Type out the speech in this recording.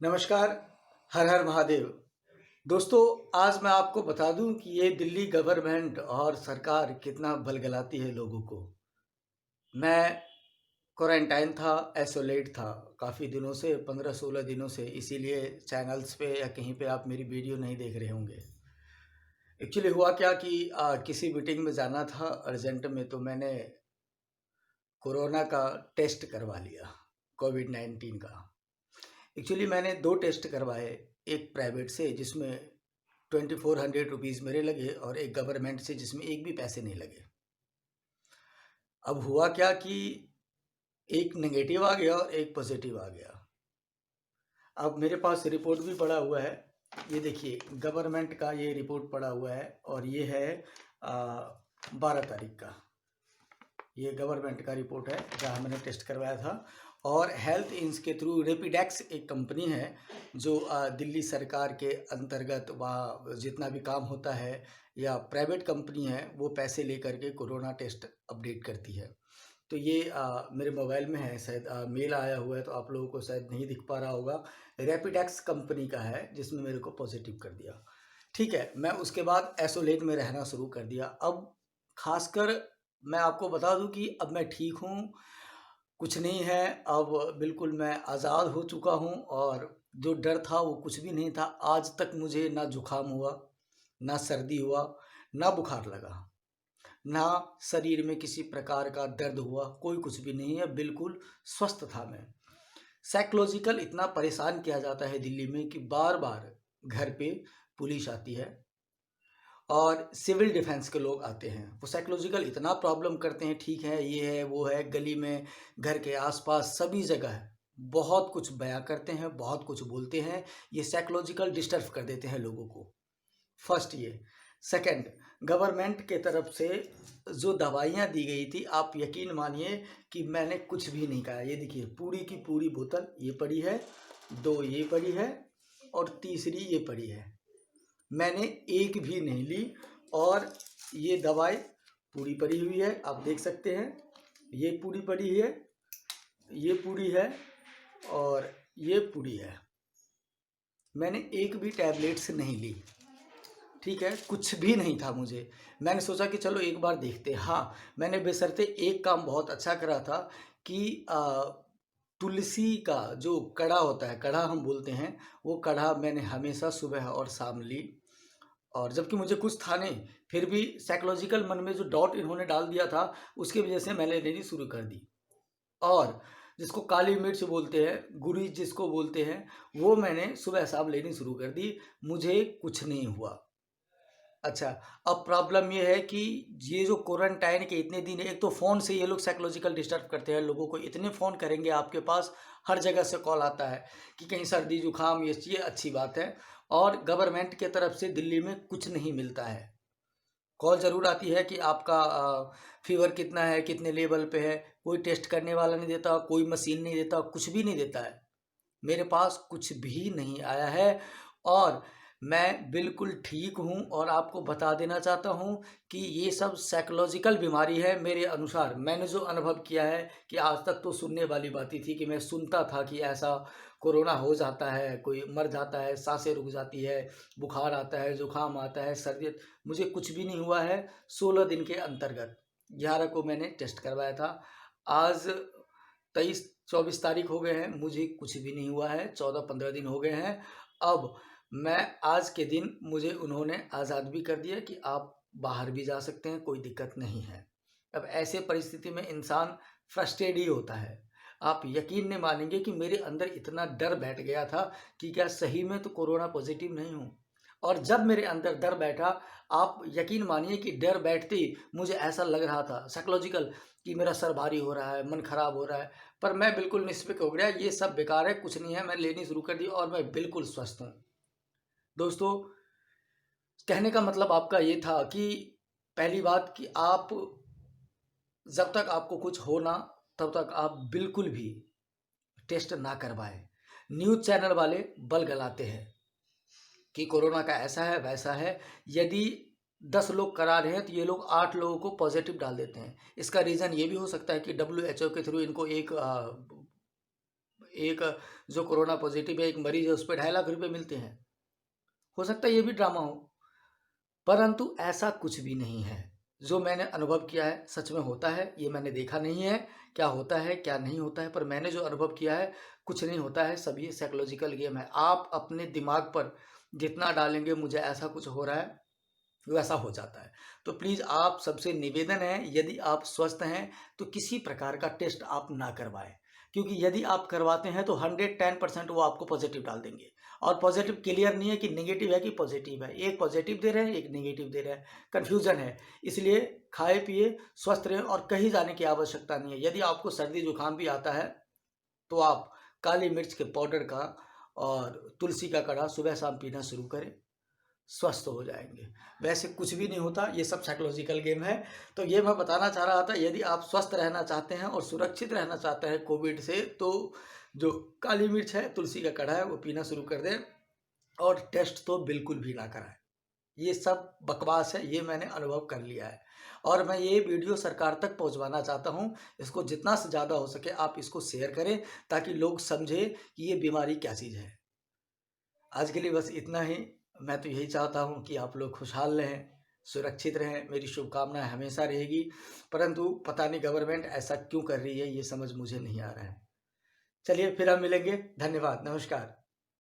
नमस्कार, हर हर महादेव। दोस्तों, आज मैं आपको बता दूं कि ये दिल्ली गवर्नमेंट और सरकार कितना बलगलाती है लोगों को। मैं क्वारंटाइन था, आइसोलेट था काफ़ी दिनों से, 15-16 दिनों से, इसीलिए चैनल्स पे या कहीं पे आप मेरी वीडियो नहीं देख रहे होंगे। एक्चुअली हुआ क्या कि किसी मीटिंग में जाना था अर्जेंट में, तो मैंने कोरोना का टेस्ट करवा लिया, कोविड-19 का। एक्चुअली मैंने 2 टेस्ट करवाए, एक प्राइवेट से जिसमें 2400 रुपीज़ मेरे लगे और एक गवर्नमेंट से जिसमें एक भी पैसे नहीं लगे। अब हुआ क्या कि एक नेगेटिव आ गया और एक पॉजिटिव आ गया। अब मेरे पास रिपोर्ट भी पड़ा हुआ है, ये देखिए गवर्नमेंट का ये रिपोर्ट पड़ा हुआ है और ये है 12 तारीख का। ये गवर्नमेंट का रिपोर्ट है जहाँ मैंने टेस्ट करवाया था। और हेल्थ इंस के थ्रू रेपिडेक्स एक कंपनी है जो दिल्ली सरकार के अंतर्गत वहाँ जितना भी काम होता है या प्राइवेट कंपनी है वो पैसे लेकर के कोरोना टेस्ट अपडेट करती है। तो ये मेरे मोबाइल में है, शायद मेल आया हुआ है तो आप लोगों को शायद नहीं दिख पा रहा होगा। रेपिडेक्स कंपनी का है जिसमें मेरे को पॉजिटिव कर दिया। ठीक है, मैं उसके बाद आइसोलेट में रहना शुरू कर दिया। अब खासकर मैं आपको बता दूं कि अब मैं ठीक हूँ, कुछ नहीं है। अब बिल्कुल मैं आज़ाद हो चुका हूँ और जो डर था वो कुछ भी नहीं था। आज तक मुझे ना जुकाम हुआ, ना सर्दी हुआ, ना बुखार लगा, ना शरीर में किसी प्रकार का दर्द हुआ, कोई कुछ भी नहीं है, बिल्कुल स्वस्थ था मैं। साइकोलॉजिकल इतना परेशान किया जाता है दिल्ली में कि बार बार घर पे पुलिस आती है और सिविल डिफेंस के लोग आते हैं। वो साइकोलॉजिकल इतना प्रॉब्लम करते हैं, ठीक है ये है वो है, गली में, घर के आसपास, सभी जगह बहुत कुछ बयां करते हैं, बहुत कुछ बोलते हैं। ये साइकोलॉजिकल डिस्टर्ब कर देते हैं लोगों को। फर्स्ट ये। सेकंड, गवर्नमेंट के तरफ से जो दवाइयाँ दी गई थी, आप यकीन मानिए कि मैंने कुछ भी नहीं खाया। ये देखिए पूरी की पूरी बोतल ये पड़ी है, 2 ये पड़ी है और तीसरी ये पड़ी है। मैंने एक भी नहीं ली और ये दवाई पूरी पड़ी हुई है, आप देख सकते हैं। ये पूरी पड़ी है, ये पूरी है और ये पूरी है। मैंने एक भी टैबलेट्स नहीं ली, ठीक है, कुछ भी नहीं था मुझे। मैंने सोचा कि चलो एक बार देखते हैं। हाँ, मैंने बेशर्ते एक काम बहुत अच्छा करा था कि तुलसी का जो कड़ा होता है, कड़ा हम बोलते हैं, वो कड़ा मैंने हमेशा सुबह और शाम ली। और जबकि मुझे कुछ था नहीं, फिर भी साइकोलॉजिकल मन में जो डॉट इन्होंने डाल दिया था, उसकी वजह से मैंने लेनी शुरू कर दी। और जिसको काली मिर्च बोलते हैं, गुरीच जिसको बोलते हैं, वो मैंने सुबह शाम लेनी शुरू कर दी। मुझे कुछ नहीं हुआ। अच्छा, अब प्रॉब्लम ये है कि ये जो क्वारंटाइन के इतने दिन, एक तो फ़ोन से ये लोग साइकोलॉजिकल डिस्टर्ब करते हैं लोगों को। इतने फ़ोन करेंगे आपके पास, हर जगह से कॉल आता है कि कहीं सर्दी जुकाम, ये अच्छी बात है। और गवर्नमेंट के तरफ से दिल्ली में कुछ नहीं मिलता है। कॉल ज़रूर आती है कि आपका फ़ीवर कितना है, कितने लेवल पे है। कोई टेस्ट करने वाला नहीं देता, कोई मशीन नहीं देता, कुछ भी नहीं देता है। मेरे पास कुछ भी नहीं आया है और मैं बिल्कुल ठीक हूँ। और आपको बता देना चाहता हूँ कि ये सब साइकोलॉजिकल बीमारी है मेरे अनुसार। मैंने जो अनुभव किया है कि आज तक तो सुनने वाली बातें थी कि मैं सुनता था कि ऐसा कोरोना हो जाता है, कोई मर जाता है, सांसें रुक जाती है, बुखार आता है, जुकाम आता है, सर्दी। मुझे कुछ भी नहीं हुआ है। 16 दिन के अंतर्गत 11 को मैंने टेस्ट करवाया था। आज 23-24 तारीख हो गए हैं, मुझे कुछ भी नहीं हुआ है। 14-15 दिन हो गए हैं। अब मैं आज के दिन मुझे उन्होंने आज़ाद भी कर दिया कि आप बाहर भी जा सकते हैं, कोई दिक्कत नहीं है। अब ऐसे परिस्थिति में इंसान फ्रस्ट्रेट ही होता है। आप यकीन नहीं मानेंगे कि मेरे अंदर इतना डर बैठ गया था कि क्या सही में तो कोरोना पॉजिटिव नहीं हूँ। और जब मेरे अंदर डर बैठा, आप यकीन मानिए कि डर बैठते ही मुझे ऐसा लग रहा था साइकोलॉजिकल कि मेरा सर भारी हो रहा है, मन खराब हो रहा है। पर मैं बिल्कुल निश्चित हो गया, ये सब बेकार है, कुछ नहीं है। मैं लेनी शुरू कर दी और मैं बिल्कुल स्वस्थ हूँ। दोस्तों, कहने का मतलब आपका ये था कि पहली बात कि आप, जब तक आपको कुछ हो ना, तब तक आप बिल्कुल भी टेस्ट ना करवाएं। न्यूज़ चैनल वाले बल गलाते हैं कि कोरोना का ऐसा है वैसा है। यदि 10 लोग करा रहे हैं तो ये लोग 8 लोगों को पॉजिटिव डाल देते हैं। इसका रीज़न ये भी हो सकता है कि WHO के थ्रू इनको एक एक जो कोरोना पॉजिटिव है, एक मरीज है, उस पर 2.5 लाख रुपए मिलते हैं। हो सकता है ये भी ड्रामा हो, परंतु ऐसा कुछ भी नहीं है। जो मैंने अनुभव किया है सच में होता है, ये मैंने देखा नहीं है क्या होता है क्या नहीं होता है, पर मैंने जो अनुभव किया है कुछ नहीं होता है। सब ये साइकोलॉजिकल गेम है। आप अपने दिमाग पर जितना डालेंगे मुझे ऐसा कुछ हो रहा है, वैसा हो जाता है। तो प्लीज़ आप सबसे निवेदन है, यदि आप स्वस्थ हैं तो किसी प्रकार का टेस्ट आप ना करवाएं, क्योंकि यदि आप करवाते हैं तो 110% वो आपको पॉजिटिव डाल देंगे। और पॉजिटिव क्लियर नहीं है कि नेगेटिव है कि पॉजिटिव है, एक पॉजिटिव दे रहे हैं एक नेगेटिव दे रहे हैं, कन्फ्यूजन है। इसलिए खाए पिए स्वस्थ रहें और कहीं जाने की आवश्यकता नहीं है। यदि आपको सर्दी जुकाम भी आता है तो आप काली मिर्च के पाउडर का और तुलसी का काढ़ा सुबह शाम पीना शुरू करें, स्वस्थ हो जाएंगे। वैसे कुछ भी नहीं होता, ये सब साइकोलॉजिकल गेम है। तो ये मैं बताना चाह रहा था, यदि आप स्वस्थ रहना चाहते हैं और सुरक्षित रहना चाहते हैं कोविड से, तो जो काली मिर्च है, तुलसी का काढ़ा है, वो पीना शुरू कर दें और टेस्ट तो बिल्कुल भी ना कराएं। ये सब बकवास है, ये मैंने अनुभव कर लिया है और मैं ये वीडियो सरकार तक पहुंचवाना चाहता हूं। इसको जितना से ज़्यादा हो सके आप इसको शेयर करें ताकि लोग समझें कि ये बीमारी क्या चीज़ है। आज के लिए बस इतना ही। मैं तो यही चाहता हूँ कि आप लोग खुशहाल रहें, सुरक्षित रहें, मेरी शुभकामनाएं हमेशा रहेगी। परंतु पता नहीं गवर्नमेंट ऐसा क्यों कर रही है, ये समझ मुझे नहीं आ रहा है। चलिए फिर हम मिलेंगे। धन्यवाद, नमस्कार।